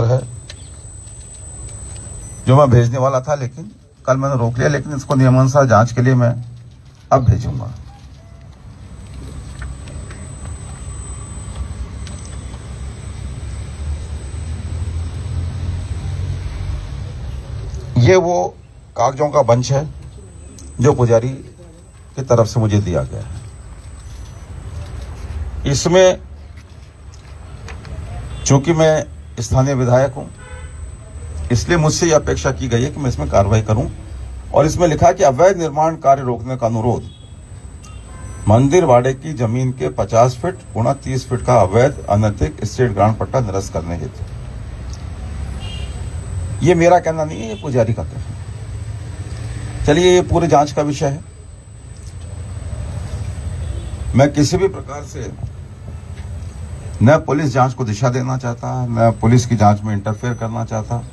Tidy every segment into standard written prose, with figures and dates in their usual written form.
है जो मैं भेजने वाला था, लेकिन कल मैंने रोक लिया, लेकिन इसको नियमानुसार जांच के लिए मैं अब भेजूंगा। ये वो कागजों का बंच है जो पुजारी की तरफ से मुझे दिया गया है। इसमें चूंकि मैं स्थानीय विधायक हूं, इसलिए मुझसे यह अपेक्षा की गई है कि मैं इसमें कार्रवाई करूं। और इसमें लिखा है कि अवैध निर्माण कार्य रोकने का अनुरोध, मंदिर वाड़े की जमीन के 50 फीट गुणा 30 फीट का अवैध अनैतिक स्टेट ग्रांट पट्टा निरस्त करने हेतु। ये मेरा कहना नहीं है, ये पुजारी का कहना है। चलिए, ये पूरी जांच का विषय है। मैं किसी भी प्रकार से न पुलिस जांच को दिशा देना चाहता, न पुलिस की जांच में इंटरफेयर करना चाहता।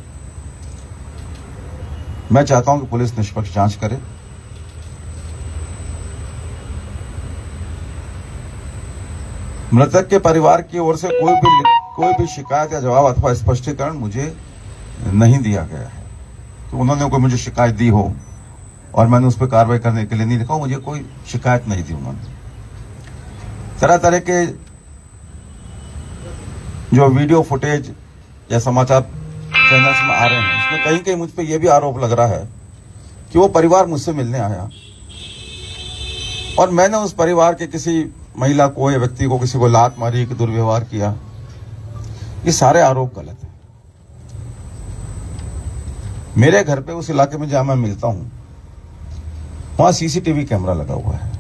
मैं चाहता हूं कि पुलिस निष्पक्ष जांच करे। मृतक के परिवार की ओर से कोई भी शिकायत या जवाब अथवा स्पष्टीकरण मुझे नहीं दिया गया है। तो उन्होंने कोई मुझे शिकायत दी हो और मैंने उस पर कार्रवाई करने के लिए नहीं लिखा, मुझे कोई शिकायत नहीं दी उन्होंने। तरह तरह के जो वीडियो फुटेज या समाचार चैनल्स में आ रहे हैं, उसमें कहीं कहीं मुझ पर यह भी आरोप लग रहा है कि वो परिवार मुझसे मिलने आया और मैंने उस परिवार के किसी महिला को या व्यक्ति को, किसी को लात मारी, कि दुर्व्यवहार किया। ये सारे आरोप गलत हैं। मेरे घर पे, उस इलाके में जहां मैं मिलता हूं, वहां सीसीटीवी कैमरा लगा हुआ है।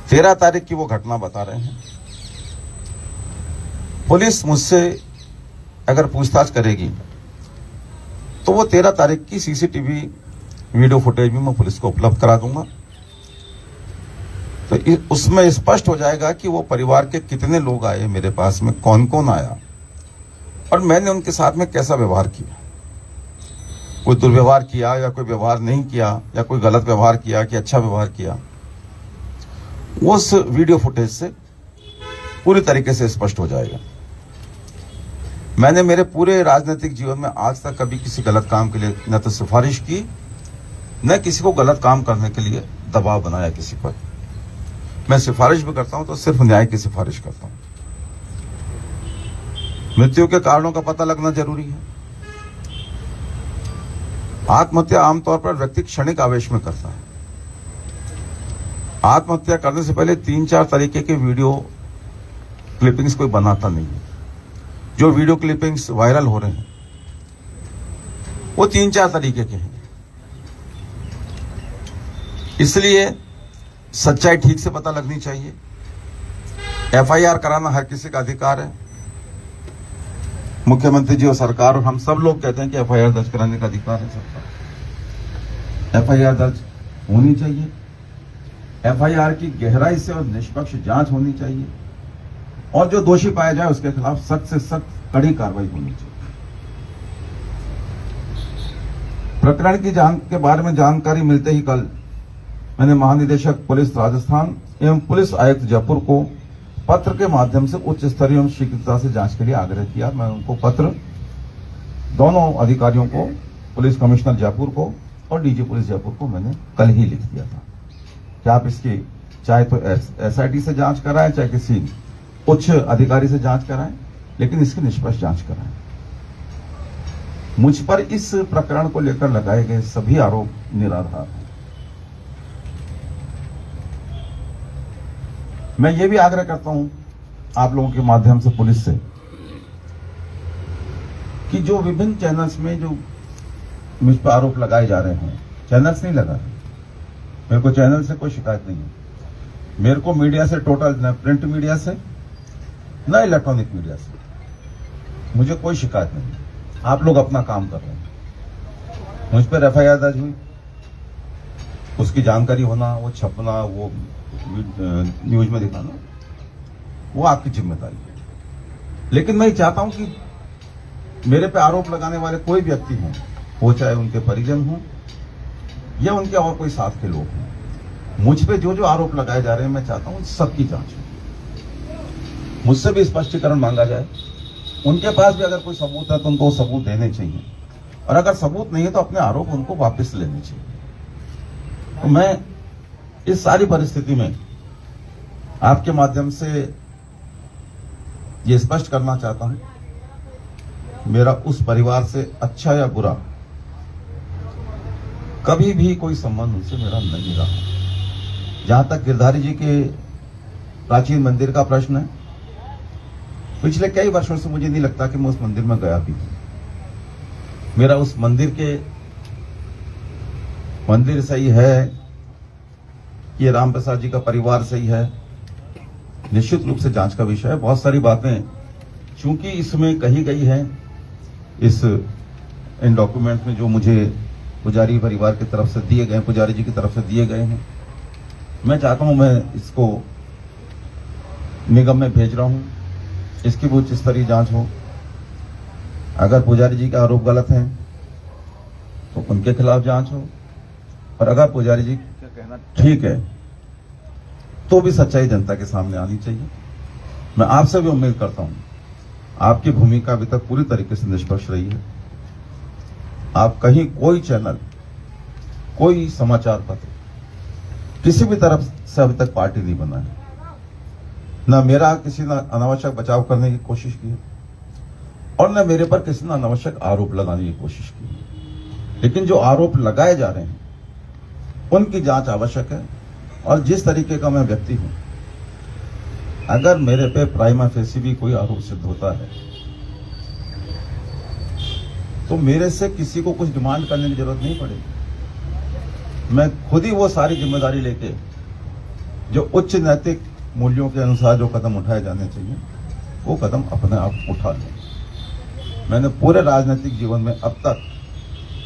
13 तारीख की वो घटना बता रहे हैं। पुलिस मुझसे अगर पूछताछ करेगी तो वो 13 तारीख की सीसीटीवी वीडियो फुटेज भी मैं पुलिस को उपलब्ध करा दूंगा। तो उसमें स्पष्ट हो जाएगा कि वो परिवार के कितने लोग आए मेरे पास में, कौन कौन आया और मैंने उनके साथ में कैसा व्यवहार किया। कोई दुर्व्यवहार किया या कोई व्यवहार नहीं किया, या कोई गलत व्यवहार किया कि अच्छा व्यवहार किया, उस वीडियो फुटेज से पूरी तरीके से स्पष्ट हो जाएगा। मैंने मेरे पूरे राजनीतिक जीवन में आज तक कभी किसी गलत काम के लिए न तो सिफारिश की, न किसी को गलत काम करने के लिए दबाव बनाया किसी पर। मैं सिफारिश भी करता हूं तो सिर्फ न्याय की सिफारिश करता हूं। मृत्यु के कारणों का पता लगना जरूरी है। आत्महत्या आमतौर पर व्यक्ति क्षणिक आवेश में करता है। आत्महत्या करने से पहले 3-4 तरीके के वीडियो क्लिपिंग्स कोई बनाता नहीं है। जो वीडियो क्लिपिंग्स वायरल हो रहे हैं वो 3-4 तरीके के हैं। इसलिए सच्चाई ठीक से पता लगनी चाहिए। एफआईआर कराना हर किसी का अधिकार है। मुख्यमंत्री जी और सरकार और हम सब लोग कहते हैं कि एफआईआर दर्ज कराने का अधिकार है सबका। एफआईआर दर्ज होनी चाहिए। एफआईआर की गहराई से और निष्पक्ष जांच होनी चाहिए और जो दोषी पाया जाए उसके खिलाफ सख्त से सख्त कड़ी कार्रवाई होनी चाहिए। प्रकरण की के बारे में जानकारी मिलते ही कल मैंने महानिदेशक पुलिस राजस्थान एवं पुलिस आयुक्त जयपुर को पत्र के माध्यम से उच्च स्तरीय एवं शीघ्रता से जांच के लिए आग्रह किया। मैं उनको पत्र, दोनों अधिकारियों को, पुलिस कमिश्नर जयपुर को और डीजी पुलिस जयपुर को मैंने कल ही लिख दिया था कि आप इसकी चाहे तो एसआईटी से जांच कराएं, चाहे किसी उच्च अधिकारी से जांच कराएं, लेकिन इसकी निष्पक्ष जांच कराएं। मुझ पर इस प्रकरण को लेकर लगाए गए सभी आरोप निराधार हैं। मैं ये भी आग्रह करता हूं आप लोगों के माध्यम से पुलिस से कि जो विभिन्न चैनल्स में जो मुझ पर आरोप लगाए जा रहे हैं, चैनल्स नहीं लगा रहे, मेरे को चैनल से कोई शिकायत नहीं है। मेरे को मीडिया से, टोटल न प्रिंट मीडिया से न इलेक्ट्रॉनिक मीडिया से मुझे कोई शिकायत नहीं है। आप लोग अपना काम कर रहे हैं। मुझ पर एफआईआर दर्ज हुई, उसकी जानकारी होना, वो छपना, वो न्यूज में दिखाना, वो आपकी जिम्मेदारी है। लेकिन मैं चाहता हूं कि मेरे पे आरोप लगाने वाले कोई व्यक्ति हों, वो चाहे उनके परिजन हों या उनके और कोई साथ के लोग हों, मुझ पे जो जो आरोप लगाए जा रहे हैं, मैं चाहता हूं सबकी जांच हो। मुझसे भी स्पष्टीकरण मांगा जाए उनके पास भी अगर कोई सबूत है तो उनको वो सबूत देने चाहिए, और अगर सबूत नहीं है तो अपने आरोप उनको वापस लेने चाहिए। तो मैं इस सारी परिस्थिति में आपके माध्यम से ये स्पष्ट करना चाहता हूं, मेरा उस परिवार से अच्छा या बुरा कभी भी कोई संबंध उनसे मेरा नहीं रहा। जहां तक गिरधारी जी के प्राचीन मंदिर का प्रश्न है, पिछले कई वर्षों से मुझे नहीं लगता कि मैं उस मंदिर में गया भी हूं। मेरा उस मंदिर सही है कि राम प्रसाद जी का परिवार सही है, निश्चित रूप से जांच का विषय है। बहुत सारी बातें चूंकि इसमें कही गई है, इन डॉक्यूमेंट में जो मुझे पुजारी परिवार की तरफ से दिए गए, पुजारी जी की तरफ से दिए गए हैं, मैं चाहता हूं मैं इसको निगम में भेज रहा हूं, इसकी भी उच्च स्तरीय जांच हो। अगर पुजारी जी के आरोप गलत हैं तो उनके खिलाफ जांच हो, और अगर पुजारी जी का कहना ठीक है तो भी सच्चाई जनता के सामने आनी चाहिए। मैं आपसे भी उम्मीद करता हूं, आपकी भूमिका अभी तक पूरी तरीके से निष्पक्ष रही है। आप कहीं कोई चैनल, कोई समाचार पत्र किसी भी तरफ से अभी तक पार्टी नहीं बना है, न मेरा किसी ने अनावश्यक बचाव करने की कोशिश की है, और न मेरे पर किसी ने अनावश्यक आरोप लगाने की कोशिश की है। लेकिन जो आरोप लगाए जा रहे हैं उनकी जांच आवश्यक है, और जिस तरीके का मैं व्यक्ति हूं, अगर मेरे पे प्राइमा फेसी भी कोई आरोप सिद्ध होता है तो मेरे से किसी को कुछ डिमांड करने की जरूरत नहीं पड़ेगी। मैं खुद ही वो सारी जिम्मेदारी लेके जो उच्च नैतिक मूल्यों के अनुसार जो कदम उठाए जाने चाहिए वो कदम अपने आप उठा लें। मैंने पूरे राजनीतिक जीवन में अब तक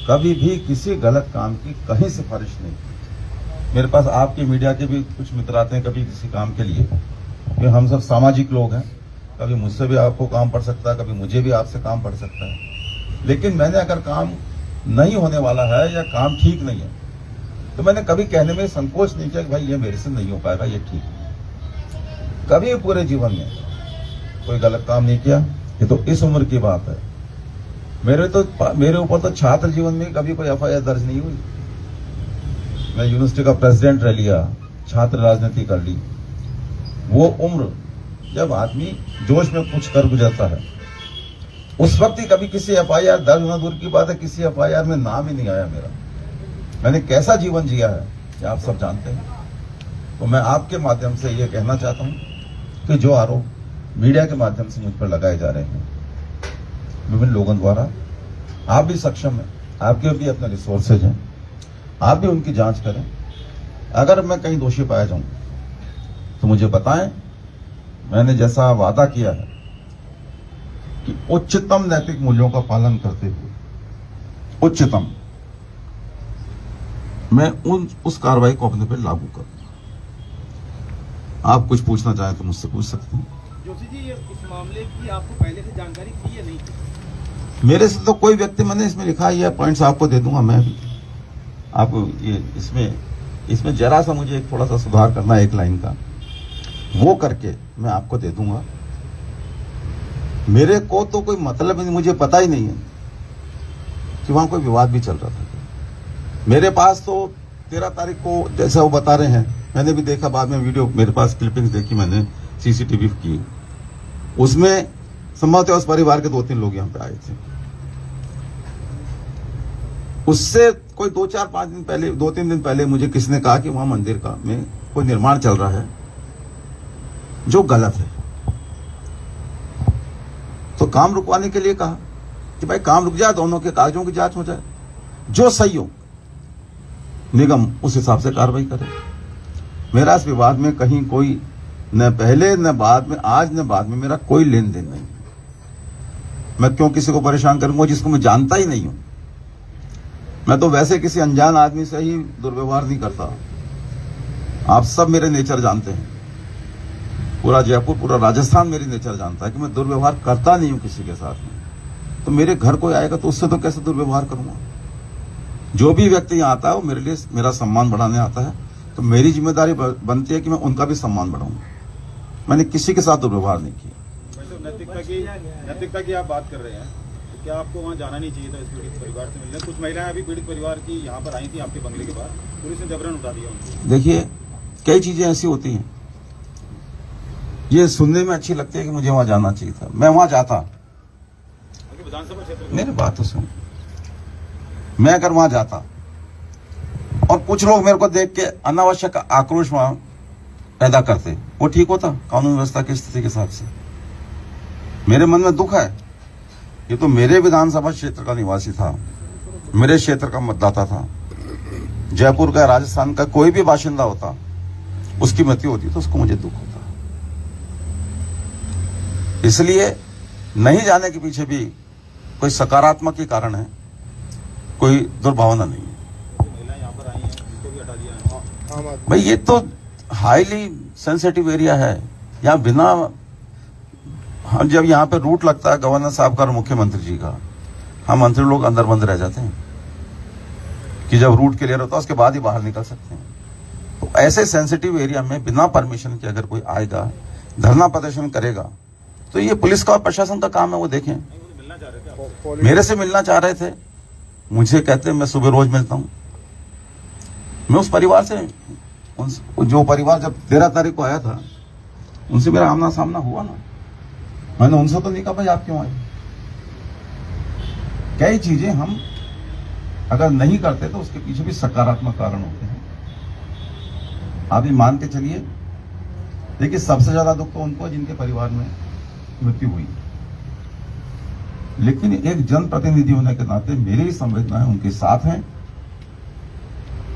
कभी भी किसी गलत काम की कहीं सिफारिश नहीं की। मेरे पास आपके मीडिया के भी कुछ मित्र आते हैं कभी किसी काम के लिए, कि हम सब सामाजिक लोग हैं, कभी मुझसे भी आपको काम पड़ सकता है, कभी मुझे भी आपसे काम पड़ सकता है। लेकिन मैंने अगर काम नहीं होने वाला है या काम ठीक नहीं है तो मैंने कभी कहने में संकोच नहीं किया कि भाई ये मेरे से नहीं हो पाएगा, ये ठीक है। कभी पूरे जीवन में कोई गलत काम नहीं किया। ये तो इस उम्र की बात है। मेरे ऊपर तो छात्र जीवन में कभी कोई एफआईआर दर्ज नहीं हुई। मैं यूनिवर्सिटी का प्रेसिडेंट रह लिया, छात्र राजनीति कर ली। वो उम्र जब आदमी जोश में कुछ कर गुजरता है, उस वक्त ही कभी किसी एफआईआर दर्ज होना दूर की बात है, किसी एफआईआर में नाम ही नहीं आया मेरा। मैंने कैसा जीवन जिया है ये आप सब जानते हैं। तो मैं आपके माध्यम से ये कहना चाहता हूं कि जो आरोप मीडिया के माध्यम से मुझ पर लगाए जा रहे हैं विभिन्न लोगों द्वारा, आप भी सक्षम हैं, आपके भी अपने रिसोर्सेज हैं, आप भी उनकी जांच करें। अगर मैं कहीं दोषी पाया जाऊं तो मुझे बताएं। मैंने जैसा वादा किया है कि उच्चतम नैतिक मूल्यों का पालन करते हुए उच्चतम मैं उस कार्रवाई को अपने पे लागू करूंगा। आप कुछ पूछना चाहें तो मुझसे पूछ सकते हैं। जोशी जी, इस मामले की आपको पहले से जानकारी थी या नहीं थी? मेरे से तो कोई व्यक्ति, मैंने इसमें लिखा है, पॉइंट्स आपको दे दूंगा मैं भी। आपको ये इसमें जरा सा मुझे थोड़ा सा सुधार करना है, एक लाइन का, वो करके मैं आपको दे दूंगा। मेरे को तो कोई मतलब नहीं, मुझे पता ही नहीं है कि वहां कोई विवाद भी चल रहा था। मेरे पास तो 13 तारीख को जैसा वो बता रहे हैं, मैंने भी देखा, बाद में वीडियो मेरे पास क्लिपिंग्स देखी मैंने, सीसीटीवी की, उसमें संभवतः उस परिवार के 2-3 लोग यहाँ पे आए थे। उससे कोई 2-4-5 दिन पहले, 2-3 दिन पहले मुझे किसी ने कहा कि वहां मंदिर का में कोई निर्माण चल रहा है जो गलत है। तो काम रुकवाने के लिए कहा कि भाई काम रुक जाए, दोनों के कागजों की जांच हो जाए, जो सही हो निगम उस हिसाब से कार्रवाई करे। मेरा इस विवाद में कहीं कोई न पहले न बाद में, आज न बाद में मेरा कोई लेन देन नहीं। मैं क्यों किसी को परेशान करूंगा जिसको मैं जानता ही नहीं हूं। मैं तो वैसे किसी अनजान आदमी से ही दुर्व्यवहार नहीं करता। आप सब मेरे नेचर जानते हैं, पूरा जयपुर, पूरा राजस्थान मेरी नेचर जानता है कि मैं दुर्व्यवहार करता नहीं हूं किसी के साथ में। तो मेरे घर कोई आएगा तो उससे तो कैसे दुर्व्यवहार करूंगा। जो भी व्यक्ति यहाँ आता है वो मेरे लिए मेरा सम्मान बढ़ाने आता है, तो मेरी जिम्मेदारी बनती है कि मैं उनका भी सम्मान बढ़ाऊं। मैंने किसी के साथ दुर्व्यवहार नहीं किया। नैतिकता की आप बात कर रहे हैं, तो क्या आपको वहाँ जाना नहीं चाहिए था इस पीड़ित परिवार से मिलने? कुछ महिलाएं अभी पीड़ित परिवार की यहाँ पर आई थी आपके बंगले के बाहर, पुलिस ने जबरन उठा दिया उनको। देखिए, कई चीजें ऐसी होती हैं, ये सुनने में अच्छी लगती है कि मुझे वहां जाना चाहिए था, मैं वहां जाता। विधानसभा क्षेत्र मेरी बात तो सुन, मैं अगर वहां जाता और कुछ लोग मेरे को देख के अनावश्यक आक्रोश वहां पैदा करते, वो ठीक होता कानून व्यवस्था की स्थिति के हिसाब से? मेरे मन में दुख है। ये तो मेरे विधानसभा क्षेत्र का निवासी था, मेरे क्षेत्र का मतदाता था। जयपुर का, राजस्थान का कोई भी बाशिंदा होता, उसकी मृत्यु होती तो उसको मुझे दुख होता। इसलिए नहीं जाने के पीछे भी कोई सकारात्मक ही कारण है, कोई दुर्भावना नहीं है। महिलाएं यहाँ पर आई हैं, उनको भी हटा दिया है। भाई ये तो हाईली सेंसिटिव एरिया है। यहाँ बिना, हम जब यहाँ पे रूट लगता है गवर्नर साहब का और मुख्यमंत्री जी का, हम मंत्री लोग अंदर बंद रह जाते हैं कि जब रूट क्लियर होता है उसके बाद ही बाहर निकल सकते हैं। तो ऐसे सेंसिटिव एरिया में बिना परमिशन के अगर कोई आएगा, धरना प्रदर्शन करेगा, तो ये पुलिस का और प्रशासन का काम है, वो देखें। मिलना चाह रहे थे आपसे? मेरे से मिलना चाह रहे थे, मुझे कहते मैं सुबह रोज मिलता हूं। मैं उस परिवार से, जो परिवार जब 13 तारीख को आया था, उनसे मेरा आमना सामना हुआ ना। मैंने उनसे तो नहीं कहा भाई आप क्यों आए। कई चीजें हम अगर नहीं करते तो उसके पीछे भी सकारात्मक कारण होते हैं। आप ये मान के चलिए, देखिए सबसे ज्यादा दुख तो उनको जिनके परिवार में मृत्यु हुई, लेकिन एक जनप्रतिनिधि होने के नाते मेरी संवेदनाएं उनके साथ हैं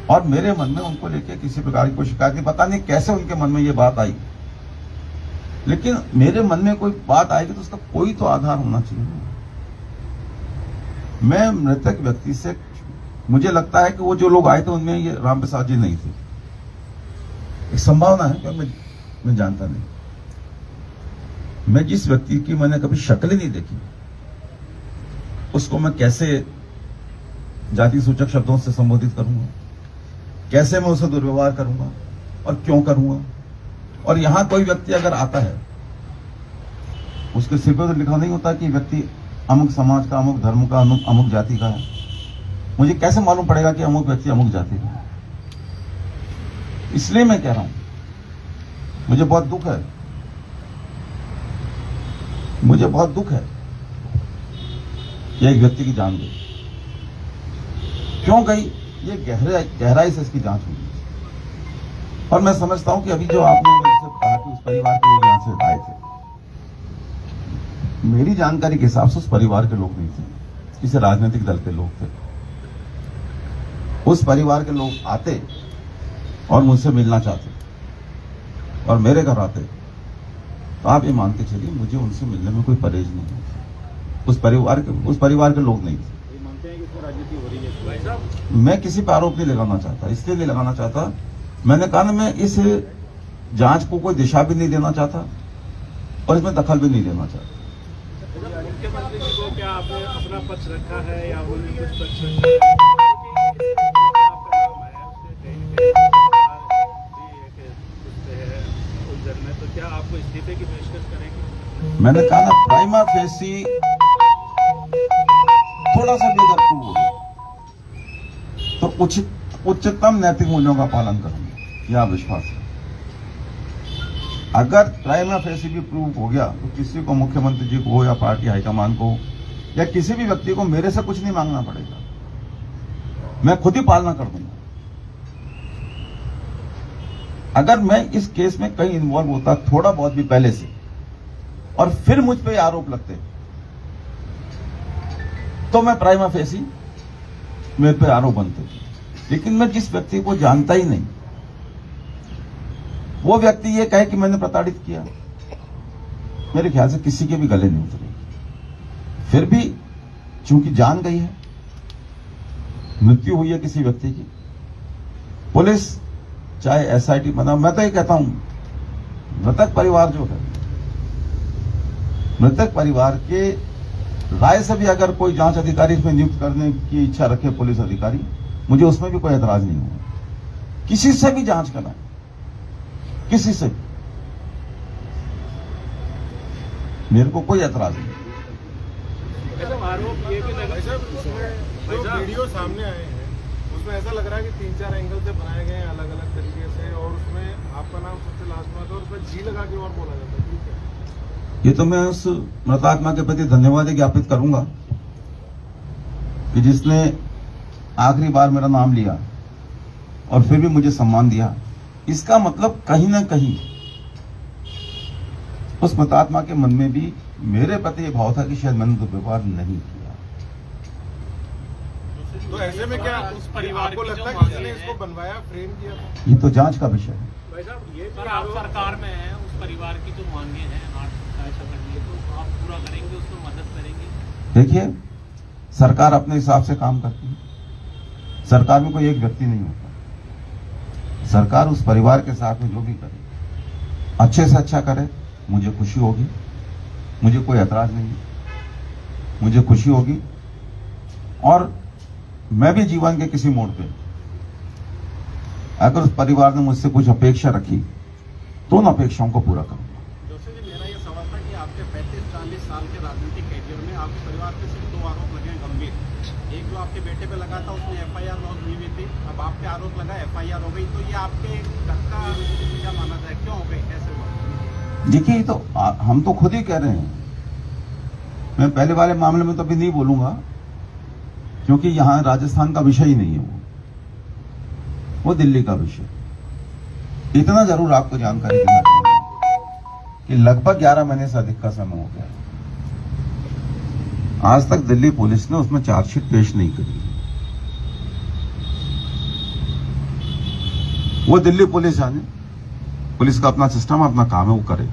और मेरे मन में उनको लेके किसी प्रकार की कोई शिकायत नहीं। पता नहीं कैसे उनके मन में ये बात आई, लेकिन मेरे मन में कोई बात आएगी तो उसका कोई तो आधार होना चाहिए। मैं मृतक व्यक्ति से, मुझे लगता है कि वो जो लोग आए थे उनमें ये राम प्रसाद जी नहीं थे। एक संभावना है कि मैं जानता नहीं। मैं जिस व्यक्ति की मैंने कभी शक्ल ही नहीं देखी, उसको मैं कैसे जाति सूचक शब्दों से संबोधित करूंगा, कैसे मैं उसे दुर्व्यवहार करूंगा और क्यों करूंगा। और यहां कोई व्यक्ति अगर आता है, उसके सिर पर तो लिखा नहीं होता कि व्यक्ति अमुक समाज का, अमुक धर्म का, अमुक जाति का है। मुझे कैसे मालूम पड़ेगा कि अमुक व्यक्ति अमुक जाति का है? इसलिए मैं कह रहा हूं, मुझे बहुत दुख है, मुझे बहुत दुख है कि एक व्यक्ति की जान गई। क्यों गई, ये गहराई से इसकी जांच हुई। और मैं समझता हूं कि अभी जो आपने मेरे से कहा कि उस परिवार के लोग यहां से आए थे, मेरी जानकारी के हिसाब से उस परिवार के लोग नहीं थे, किसी राजनीतिक दल के लोग थे। उस परिवार के लोग आते और मुझसे मिलना चाहते और मेरे घर आते, तो आप ये मान के चलिए मुझे उनसे मिलने में कोई परहेज नहीं है। उस परिवार के लोग नहीं थे। ये मानते हैं कि इसमें राजनीति हो रही है भाई साहब? मैं किसी पर आरोप नहीं लगाना चाहता, इसलिए नहीं लगाना चाहता, मैंने कहा ना, मैं इस जांच को कोई दिशा भी नहीं देना चाहता और इसमें दखल भी नहीं देना चाहता। मुख्यमंत्री जी को क्या आपने अपना पक्ष रखा है या उन्होंने कुछ पक्ष रखा है? तो क्या आपको इस्तीफे की पेशकश करेंगे? मैंने कहा ना, प्राइमा फेसी थोड़ा सा भी अगर प्रूव हो गया तो उच्चतम नैतिक मूल्यों का पालन करूंगा, यह विश्वास है। अगर प्राइमा फेसी भी प्रूव हो गया तो किसी को, मुख्यमंत्री जी को या पार्टी हाईकमान को या किसी भी व्यक्ति को मेरे से कुछ नहीं मांगना पड़ेगा, मैं खुद ही पालना कर दूंगा। अगर मैं इस केस में कहीं इन्वॉल्व होता थोड़ा बहुत भी पहले से और फिर मुझ पे आरोप लगते, तो मैं प्राइमा फेसी मेरे पे आरोप बनते। लेकिन मैं जिस व्यक्ति को जानता ही नहीं, वो व्यक्ति ये कहे कि मैंने प्रताड़ित किया, मेरे ख्याल से किसी के भी गले नहीं उतरेगी। फिर भी चूंकि जान गई है, मृत्यु हुई है किसी व्यक्ति की, पुलिस चाहे एसआईटी बना, मैं तो ये कहता हूं, मृतक परिवार जो है, मृतक परिवार के राय से भी अगर कोई जांच अधिकारी इसमें नियुक्त करने की इच्छा रखे, पुलिस अधिकारी, मुझे उसमें भी कोई एतराज नहीं होगा। किसी से भी जांच कराएं, किसी से भी। मेरे को कोई एतराज नहीं। ऐसा आरोप ये भी लगा भाई साहब, उसमें जो वीडियो सामने आए हैं उसमें ऐसा लग रहा है कि 3-4 एंगल से बनाए गए हैं अलग अलग तरीके से, और उसमें आपका नाम सबसे लास्ट में आता है और उसमें जी लगा के और बोला जाता है। ठीक है, ये तो मैं उस मृतात्मा के प्रति धन्यवाद ज्ञापित करूंगा कि जिसने आखिरी बार मेरा नाम लिया और फिर भी मुझे सम्मान दिया। इसका मतलब कहीं ना कहीं उस मृतात्मा के मन में भी मेरे प्रति ये भाव था कि शायद मैंने दुर्व्यवहार नहीं किया। तो ऐसे में क्या उस परिवार आपको की जो लगता है कि मांगे इसने हैं- इसको बनवाया, फ्रेम किया था? ये तो जांच का विषय है। भाई साहब ये सर आप सरकार में हैं, उस परिवार की जो मांगे हैं ऐसा करने तो आप पूरा करेंगे, उसमें मदद करेंगे? देखिए, सरकार अपने हिसाब से काम करती है। सरकार में कोई एक व्यक्ति नहीं होता। सरकार उस परिवार के साथ में जो भी करे अच्छे से अच्छा करे, मुझे खुशी होगी, मुझे कोई ऐतराज नहीं है, मुझे खुशी होगी। और मैं भी जीवन के किसी मोड़ पे अगर उस परिवार ने मुझसे कुछ अपेक्षा रखी तो उन अपेक्षाओं को पूरा करूंगा। जोशी जी, मेरा ये सवाल था कि आपके 35-40 साल के राजनीतिक करियर में आपके परिवार पे सिर्फ 2 आरोप लगे हैं गंभीर। एक जो आपके बेटे पे लगा था, उसमें FIR लॉन्च हुई हुई थी। अब आप पे आरोप लगा, FIR हो गई, तो ये आपके घर का क्या माना जाए, क्यों हो गई, कैसे हुआ? देखिए, ये तो हम तो खुद ही कह रहे हैं। मैं पहले वाले मामले में तो अभी नहीं बोलूंगा क्योंकि यहां राजस्थान का विषय ही नहीं है, वो दिल्ली का विषय। इतना जरूर आपको जानकारी देना चाहूंगा कि लगभग 11 महीने से अधिक का समय हो गया, आज तक दिल्ली पुलिस ने उसमें चार्जशीट पेश नहीं करी। वो दिल्ली पुलिस जाने, पुलिस का अपना सिस्टम, अपना काम है, वो करे।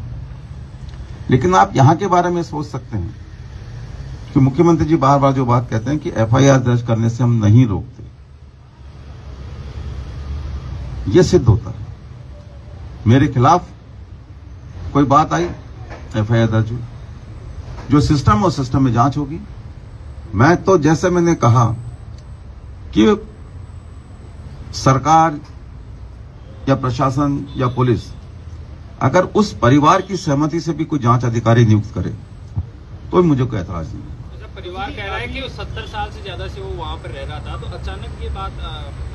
लेकिन आप यहां के बारे में सोच सकते हैं कि मुख्यमंत्री जी बार बार जो बात कहते हैं कि FIR दर्ज करने से हम नहीं रोकते, यह सिद्ध होता है। मेरे खिलाफ कोई बात आई, FIR दर्ज हुई, जो सिस्टम है उस सिस्टम में जांच होगी। मैं तो जैसे मैंने कहा कि सरकार या प्रशासन या पुलिस अगर उस परिवार की सहमति से भी कोई जांच अधिकारी नियुक्त करे तो मुझे कोई ऐतराज नहीं है। अच्छा, परिवार कह रहा है कि 70 साल से ज्यादा से वो वहाँ पर रह रहा था, तो अचानक ये बात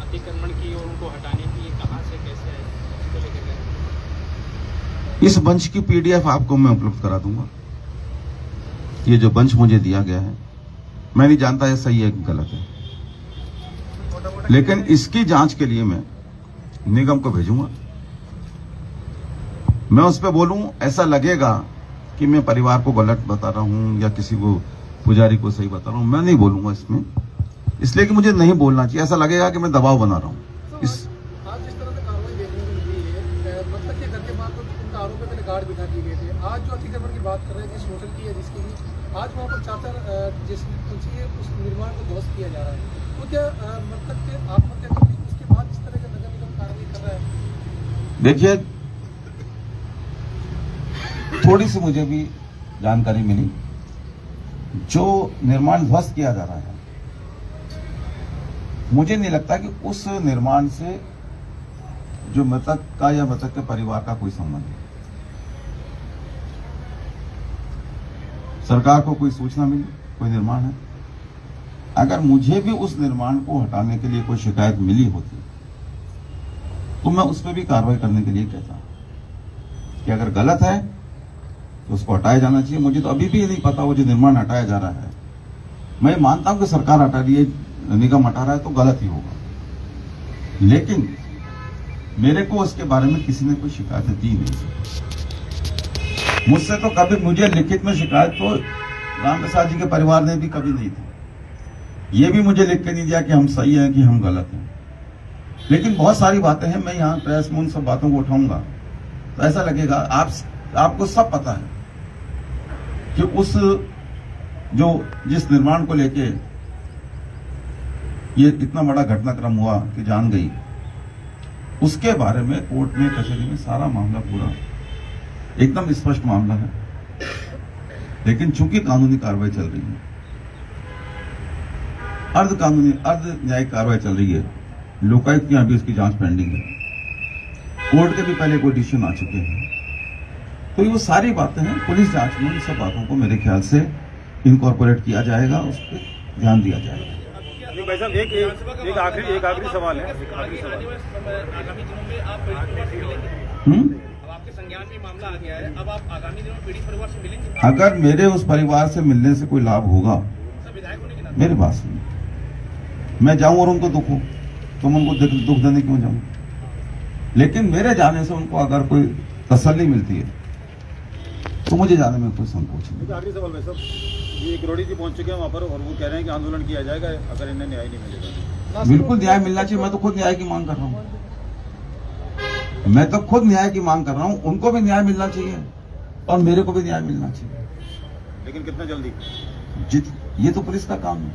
अतिक्रमण की और उनको हटाने की ये कहाँ से कैसे है, इसको लेकर के? इस बंच की PDF आपको मैं उपलब्ध करा दूंगा। ये जो बंच मुझे दिया गया है, मैं नहीं जानता ये सही है कि गलत है, लेकिन इसकी जांच के लिए मैं निगम को भेजूंगा। मैं उस पर बोलूं, ऐसा लगेगा कि मैं परिवार को गलत बता रहा हूं या किसी को पुजारी को सही बता रहा हूं, मैं नहीं बोलूंगा इसमें, इसलिए कि मुझे नहीं बोलना चाहिए। ऐसा लगेगा कि मैं दबाव बना रहा हूं। आज जिस तरह से कार्रवाई देखने को मिली है, मतलब कि घर के बाद तो उनका आरोप है पहले गार्ड बिठा दिए गए थे। आज जो अतिक्रमण की बात कर रहे हैं, जिस होटल की है जिसकी भी, आज वहाँ पर 4 जिस उस निर्माण को ध्वस्त किया जा रहा है, तो क्या मतलब कि आप मतलब कि उसके बाद इस तरह का नगर निगम कार्रवाई कर रहा है? देखिए, थोड़ी सी मुझे भी जानकारी मिली, जो निर्माण ध्वस्त किया जा रहा है, मुझे नहीं लगता कि उस निर्माण से जो मृतक का या मृतक के परिवार का कोई संबंध है। सरकार को कोई सूचना मिली, कोई निर्माण है, अगर मुझे भी उस निर्माण को हटाने के लिए कोई शिकायत मिली होती तो मैं उस पर भी कार्रवाई करने के लिए कहता कि अगर गलत है तो उसको हटाया जाना चाहिए। मुझे तो अभी भी नहीं पता वो जो निर्माण हटाया जा रहा है, मैं मानता हूं कि सरकार हटा रही है, निगम हटा रहा है तो गलत ही होगा, लेकिन मेरे को उसके बारे में किसी ने कोई शिकायत दी नहीं। मुझसे तो कभी, मुझे लिखित में शिकायत तो रामप्रसाद जी के परिवार ने भी कभी नहीं दी। ये भी मुझे लिख के नहीं दिया कि हम सही हैं कि हम गलत हैं। लेकिन बहुत सारी बातें हैं, मैं यहाँ प्रेस में उन सब बातों को उठाऊंगा तो ऐसा लगेगा, आपको सब पता है कि उस जिस निर्माण को लेके ये इतना बड़ा घटनाक्रम हुआ कि जान गई, उसके बारे में कोर्ट में, कचहरी में सारा मामला पूरा एकदम स्पष्ट मामला है। लेकिन चूंकि कानूनी कार्रवाई चल रही है, अर्ध न्यायिक कार्रवाई चल रही है, लोकायुक्त की यहां भी इसकी जांच पेंडिंग है, कोर्ट के भी पहले कोई डिसीजन आ चुके हैं, तो ये वो सारी बातें हैं, पुलिस जांच में इन सब बातों को मेरे ख्याल से इनकॉर्पोरेट किया जाएगा, उस पर ध्यान दिया जाएगा। भाई साहब एक आखिरी सवाल है। आगामी दिनों में आप पीड़ित परिवार से मिलेंगे? अब आपके संज्ञान में मामला आ गया है, अब आप आगामी दिनों में पीड़ित परिवार से मिलेंगे? अगर मेरे उस परिवार से मिलने से कोई लाभ होगा, विधायक होने के नाते मेरे पास नहीं, मैं जाऊं और उनको दुख हो तो मैं उनको दुख देने क्यों जाऊं? लेकिन मेरे जाने से उनको अगर कोई तसल्ली मिलती है तो मुझे जाने में कोई संकोच नहीं। आखिरी सवाल भाई साहब, ये करोड़ी जी पहुंच चुके हैं वहाँ पर और वो कह रहे हैं कि आंदोलन किया जाएगा अगर इन्हें न्याय नहीं मिलेगा। बिल्कुल न्याय मिलना चाहिए, मैं तो खुद न्याय की मांग कर रहा हूँ, मैं तो खुद न्याय की मांग कर रहा हूँ। उनको भी न्याय मिलना चाहिए और मेरे को भी न्याय मिलना चाहिए, लेकिन कितना जल्दी? ये तो पुलिस का काम है।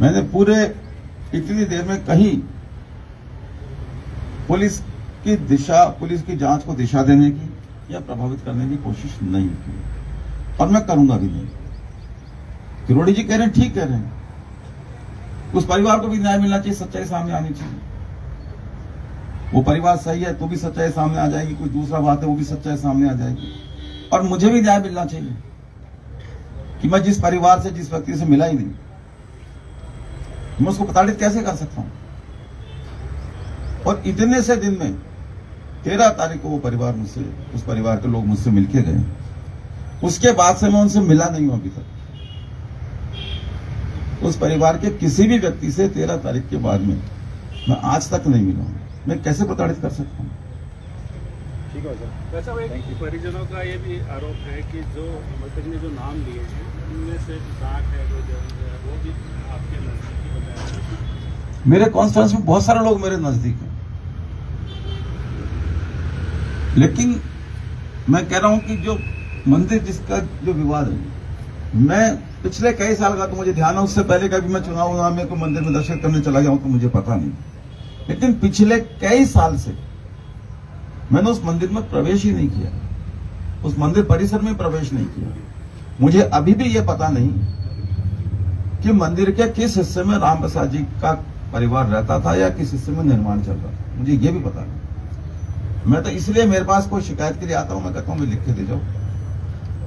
मैंने पूरे इतनी देर में कहीं पुलिस की जांच को दिशा देने की या प्रभावित करने की कोशिश नहीं की और मैं करूंगा भी नहीं। किरोड़ी जी कह रहे हैं, ठीक कह रहे हैं, उस परिवार को भी न्याय मिलना चाहिए, सच्चाई सामने आनी चाहिए। वो परिवार सही है तो भी सच्चाई सामने आ जाएगी, कोई दूसरा बात है वो भी सच्चाई सामने आ जाएगी। और मुझे भी न्याय मिलना चाहिए कि मैं जिस परिवार से, जिस व्यक्ति से मिला ही नहीं, मैं उसको प्रताड़ित कैसे कर सकता हूं? और इतने से दिन में 13 तारीख को वो परिवार मुझसे, उस परिवार के लोग मुझसे मिलके गए, उसके बाद से मैं उनसे मिला नहीं हूं अभी तक। उस परिवार के किसी भी व्यक्ति से 13 तारीख के बाद में मैं आज तक नहीं मिला हूं। मैं कैसे प्रताड़ित कर सकता हूं? ठीक है सर। वैसा एक परिजनों का ये भी आरोप है कि जो मृतक ने जो नाम लिए हैं उनमें से दाग है वो भी आपके नजदीकी बताया। मेरे कॉन्स्टिट्यूएंसी में बहुत सारे लोग मेरे नजदीक हैं, लेकिन मैं कह रहा हूं कि जो मंदिर जिसका जो विवाद है, मैं पिछले कई साल का तो मुझे ध्यान है, उससे पहले कभी मैं चुनाव में को मंदिर में दर्शन करने चला गया हूं तो मुझे पता नहीं, लेकिन पिछले कई साल से मैंने उस मंदिर में प्रवेश ही नहीं किया, उस मंदिर परिसर में प्रवेश नहीं किया। मुझे अभी भी यह पता नहीं कि मंदिर के किस हिस्से में राम प्रसाद जी का परिवार रहता था या किस हिस्से में निर्माण चल रहा था, मुझे यह भी पता नहीं। मैं तो इसलिए मेरे पास कोई शिकायत के लिए आता हूं, मैं कहता हूं मैं लिख के दे जाओ,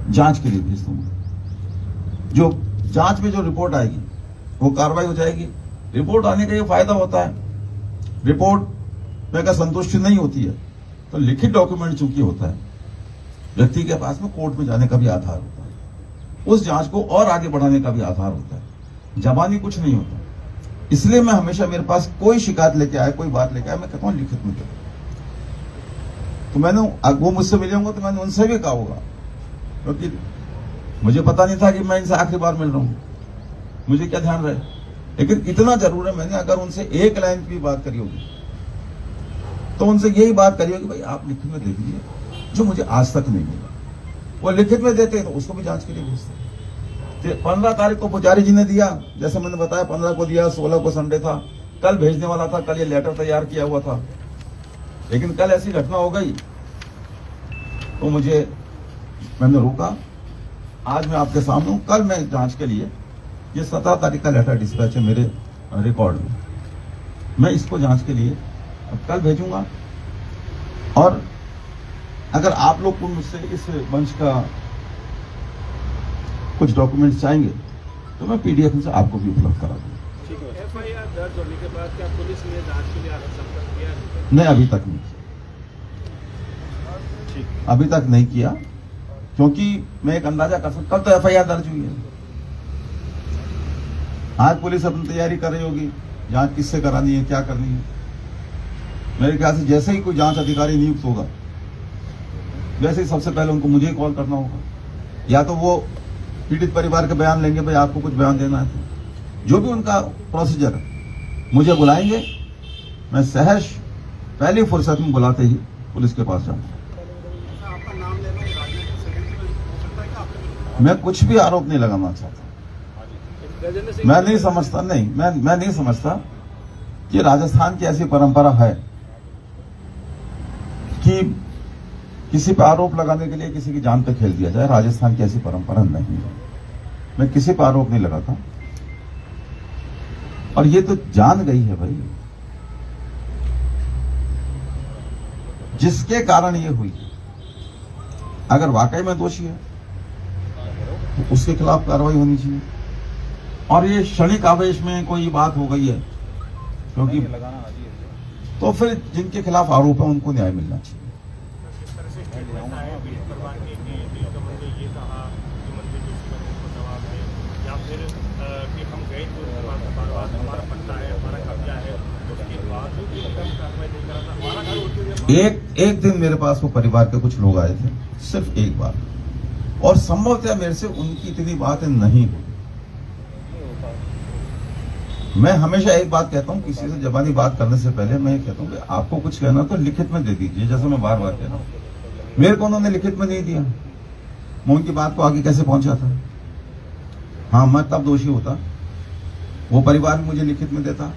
जांच के लिए भेज दूंगा। जो जांच में जो रिपोर्ट आएगी वो कार्रवाई हो जाएगी। रिपोर्ट आने का ये फायदा होता है, रिपोर्ट में अगर संतुष्टि नहीं होती है तो लिखित डॉक्यूमेंट चूंकि होता है, व्यक्ति के पास में कोर्ट में जाने का भी आधार होता है, उस जांच को और आगे बढ़ाने का भी आधार होता है, जबानी कुछ नहीं होता। इसलिए मैं हमेशा, मेरे पास कोई शिकायत लेके आए, कोई बात लेके आए, मैं कहता हूं लिखित में दे। तो मैंने, वो मुझसे मिले होंगे तो मैंने उनसे भी कहा होगा, क्योंकि मुझे पता नहीं था कि मैं इनसे आखिरी बार मिल रहा हूं, मुझे क्या ध्यान रहे। लेकिन इतना जरूर है, मैंने अगर उनसे एक लाइन की बात करी होगी तो उनसे यही बात करी होगी, भाई आप लिखित में दे दीजिए, जो मुझे आज तक नहीं मिला। वो लिखित में देते तो उसको भी जांच के लिए भेजते। 15 तारीख को पुजारी जी ने दिया, जैसे मैंने बताया, 15 को दिया, 16 को संडे था, कल भेजने वाला था, कल ये लेटर तैयार किया हुआ था, लेकिन कल ऐसी घटना हो गई तो मैंने रोका। आज मैं आपके सामने हूं, कल मैं जांच के लिए, ये 17 तारीख का लेटर डिस्पैच है मेरे रिकॉर्ड में, मैं इसको जांच के लिए अब कल भेजूंगा। और अगर आप लोग को मुझसे इस मंच का कुछ डॉक्यूमेंट्स चाहेंगे तो मैं पीडीएफ से आपको भी उपलब्ध करा दूंगा। FIR दर्ज होने के बाद क्या पुलिस ने जांच के लिए संपर्क किया? नहीं, अभी तक नहीं, अभी तक नहीं किया, क्योंकि मैं एक अंदाजा कर सकता, कल तो FIR दर्ज हुई है, आज पुलिस अपनी तैयारी कर रही होगी, जांच किससे करानी है, क्या करनी है। मेरे ख्याल से जैसे ही कोई जांच अधिकारी नियुक्त होगा, वैसे ही सबसे पहले उनको मुझे कॉल करना होगा, या तो वो पीड़ित परिवार के बयान लेंगे, भाई आपको कुछ बयान देना है, तो जो भी उनका प्रोसीजर है मुझे बुलाएंगे, मैं सहर्ष पहली फुर्सत में बुलाते ही पुलिस के पास जाऊंगा। आपका नाम लेना ये राजनीतिक षड्यंत्र हो सकता है क्या आपके विरुद्ध? मैं कुछ भी आरोप नहीं लगाना चाहता, मैं नहीं समझता, मैं नहीं समझता कि राजस्थान की ऐसी परंपरा है कि किसी पर आरोप लगाने के लिए किसी की जान पे खेल दिया जाए। राजस्थान की ऐसी परंपरा नहीं है, मैं किसी पर आरोप नहीं लगाता। और ये तो जान गई है भाई, जिसके कारण ये हुई, अगर वाकई में दोषी है तो उसके खिलाफ कार्रवाई होनी चाहिए। और ये क्षणिक आवेश में कोई बात हो गई है क्योंकि तो फिर जिनके खिलाफ आरोप है उनको न्याय मिलना चाहिए। एक दिन मेरे पास वो परिवार के कुछ लोग आए थे, सिर्फ एक बार, और संभवतः मेरे से उनकी इतनी बातें नहीं हुई। मैं हमेशा एक बात कहता हूं, किसी से जबानी बात करने से पहले मैं ये कहता हूं कि आपको कुछ कहना तो लिखित में दे दीजिए, जैसे मैं बार बार कह रहा हूं। मेरे को उन्होंने लिखित में नहीं दिया, मैं उनकी बात को आगे कैसे पहुंचा था? हाँ, मैं तब दोषी होता, वो परिवार भी मुझे लिखित में देता,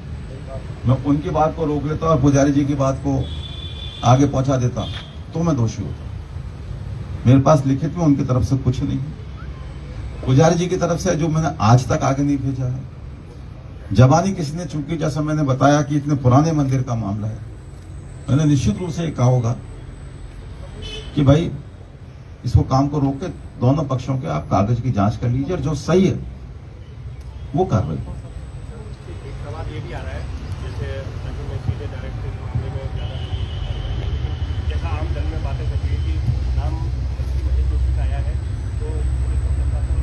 मैं उनकी बात को रोक लेता और पुजारी जी की बात को आगे पहुंचा देता, तो मैं दोषी होता। मेरे पास लिखित में उनकी तरफ से कुछ नहीं, पुजारी जी की तरफ से जो मैंने आज तक आगे नहीं भेजा है। जबानी किसने, चूंकि जैसा मैंने बताया कि इतने पुराने मंदिर का मामला है, मैंने निश्चित रूप से कहा होगा कि भाई इसको काम को रोक के दोनों पक्षों के आप कागज की जांच कर लीजिए और जो सही है वो कार्रवाई। एक सवाल ये भी आ रहा है, जैसे सीधे डायरेक्ट इस मामले में ज़्यादा जैसा आम जन में बातें चल रही है कि नाम महेश जोशी का आया है, तो पुलिस प्रशासन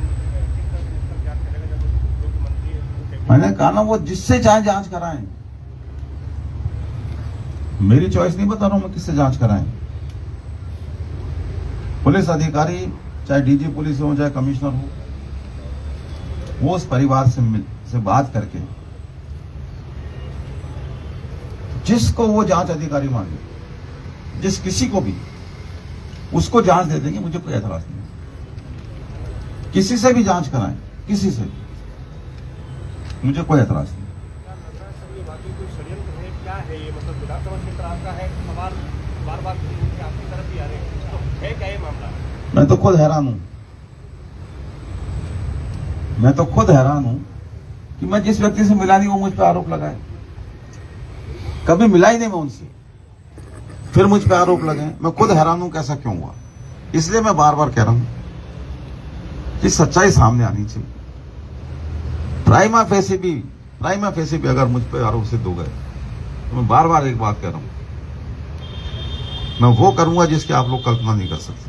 क्या करेगा जब जो कि मंत्री है? मैंने कहा ना, वो जिससे चाहे जांच कराएं, मेरी चॉइस नहीं बता रहा हूं मैं किससे जांच कराएं। पुलिस अधिकारी चाहे डीजी पुलिस हो चाहे कमिश्नर हो, वो उस परिवार से बात करके जिसको वो जांच अधिकारी मांगे, जिस किसी को भी उसको जांच दे देंगे, मुझे कोई एतराज नहीं। किसी से भी जांच कराएं, किसी से भी, मुझे कोई एतराज नहीं। ये बाकी कोई षड्यंत्र है, क्या है ये? मतलब विधानसभा क्षेत्र आपका है, सवाल बार बार आपकी तरफ ही आ रहे हैं, तो है क्या ये मामला? मैं तो खुद हैरान हूं, मैं तो खुद हैरान हूं कि मैं जिस व्यक्ति से मिला नहीं वो मुझ पर आरोप लगाए। कभी मिला ही नहीं मैं उनसे, फिर मुझ पर आरोप लगाए। मैं खुद हैरान हूं कैसा क्यों हुआ। इसलिए मैं बार बार कह रहा हूं कि सच्चाई सामने आनी चाहिए। प्राइमा फेसी भी अगर मुझ पर आरोप सिद्ध हो गए तो मैं बार बार एक बात कह रहा हूं, मैं वो करूंगा जिसकी आप लोग कल्पना नहीं कर सकते।